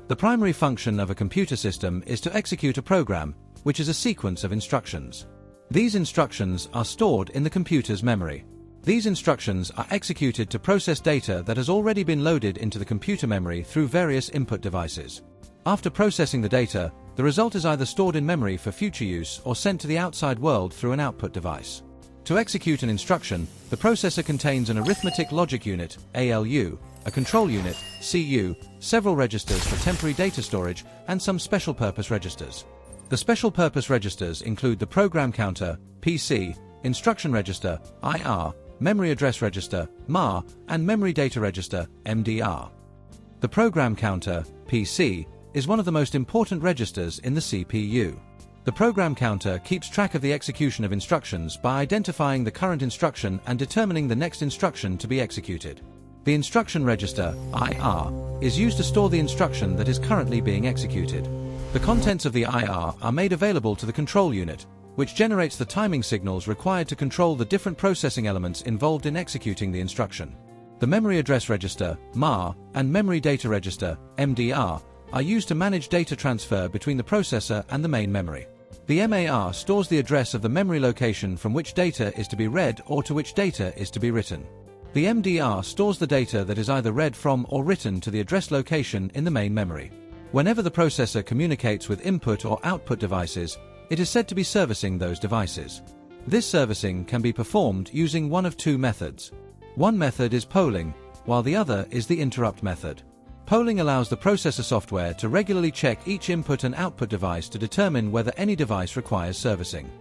The primary function of a computer system is to execute a program, which is a sequence of instructions. These instructions are stored in the computer's memory. These instructions are executed to process data that has already been loaded into the computer memory through various input devices. After processing the data, the result is either stored in memory for future use or sent to the outside world through an output device. To execute an instruction, the processor contains an arithmetic logic unit, ALU, a control unit, CU, several registers for temporary data storage, and some special-purpose registers. The special-purpose registers include the program counter, PC, instruction register, IR, memory address register, MAR, and memory data register, MDR. The program counter, PC, is one of the most important registers in the CPU. The program counter keeps track of the execution of instructions by identifying the current instruction and determining the next instruction to be executed. The instruction register, IR, is used to store the instruction that is currently being executed. The contents of the IR are made available to the control unit, which generates the timing signals required to control the different processing elements involved in executing the instruction. The memory address register, MAR, and memory data register, MDR, are used to manage data transfer between the processor and the main memory. The MAR stores the address of the memory location from which data is to be read or to which data is to be written. The MDR stores the data that is either read from or written to the address location in the main memory. Whenever the processor communicates with input or output devices, it is said to be servicing those devices. This servicing can be performed using one of two methods. One method is polling, while the other is the interrupt method. Polling allows the processor software to regularly check each input and output device to determine whether any device requires servicing.